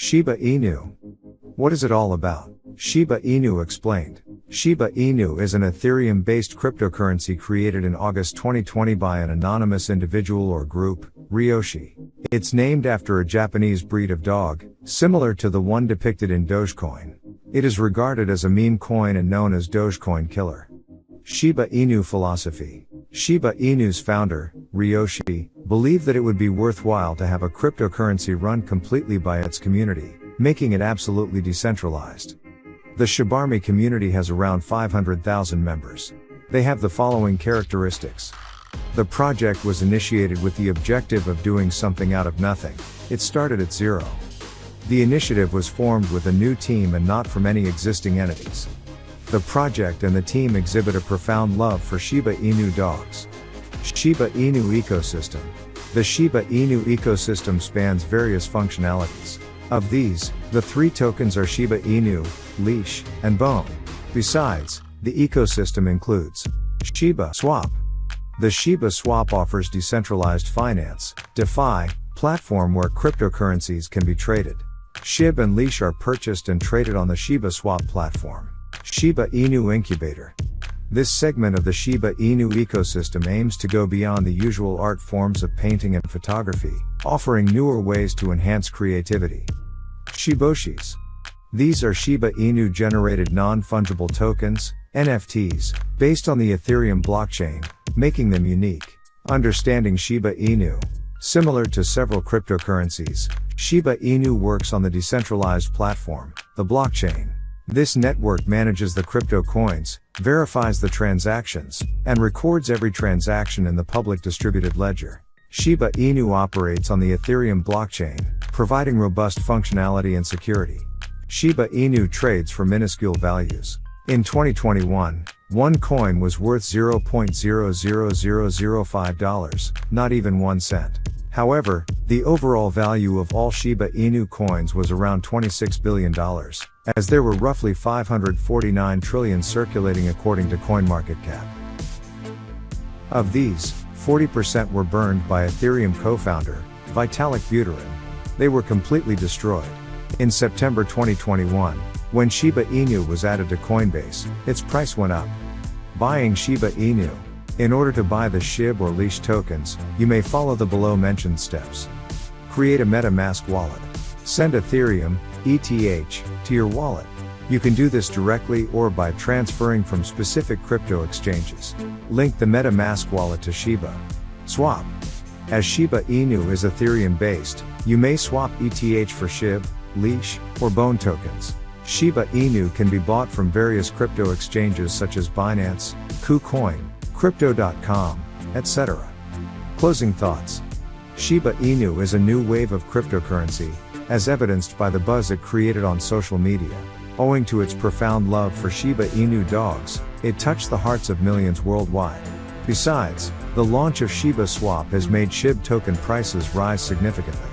Shiba Inu. What is it all about? Shiba Inu explained. Shiba Inu is an Ethereum-based cryptocurrency created in August 2020 by an anonymous individual or group, 𝐥𝐤𝐤𝐤. It's named after a Japanese breed of dog, similar to the one depicted in Dogecoin. It is regarded as a meme coin and known as Dogecoin killer. Shiba Inu philosophy. Shiba Inu's founder, 𝐥𝐤𝐤𝐤, believed that it would be worthwhile to have a cryptocurrency run completely by its community, making it absolutely decentralized. The SHIB Inu community has around 500,000 members. They have the following characteristics. The project was initiated with the objective of doing something out of nothing. It started at zero. The initiative was formed with a new team and not from any existing entities. The project and the team exhibit a profound love for Shiba Inu dogs. Shiba Inu ecosystem. The Shiba Inu ecosystem spans various functionalities. Of these, the three tokens are Shiba Inu, Leash, and Bone. Besides, the ecosystem includes Shiba Swap. The Shiba Swap offers decentralized finance, DeFi, platform where cryptocurrencies can be traded. SHIB and Leash are purchased and traded on the Shiba Swap platform. Shiba Inu Incubator. This segment of the Shiba Inu ecosystem aims to go beyond the usual art forms of painting and photography, offering newer ways to enhance creativity. Shiboshis. These are Shiba Inu generated non-fungible tokens, NFTs, based on the Ethereum blockchain, making them unique. Understanding Shiba Inu. Similar to several cryptocurrencies, Shiba Inu works on the decentralized platform, the blockchain. This network manages the crypto coins, verifies the transactions, and records every transaction in the public distributed ledger. Shiba Inu operates on the Ethereum blockchain, providing robust functionality and security. Shiba Inu trades for minuscule values. In 2021, one coin was worth $0.00005, not even 1 cent. However, the overall value of all Shiba Inu coins was around $26 billion, as there were roughly 549 trillion circulating according to CoinMarketCap. Of these, 40% were burned by Ethereum co-founder, Vitalik Buterin. They were completely destroyed. In September 2021, when Shiba Inu was added to Coinbase, its price went up. Buying Shiba Inu. In order to buy the SHIB or Leash tokens, you may follow the below mentioned steps. Create a MetaMask wallet. Send Ethereum, ETH, to your wallet. You can do this directly or by transferring from specific crypto exchanges. Link the MetaMask wallet to Shiba. Swap. As Shiba Inu is Ethereum-based, you may swap ETH for SHIB, Leash, or Bone tokens. Shiba Inu can be bought from various crypto exchanges such as Binance, KuCoin, Crypto.com, etc. Closing thoughts. Shiba Inu is a new wave of cryptocurrency, as evidenced by the buzz it created on social media. Owing to its profound love for Shiba Inu dogs, it touched the hearts of millions worldwide. Besides, the launch of Shiba Swap has made SHIB token prices rise significantly.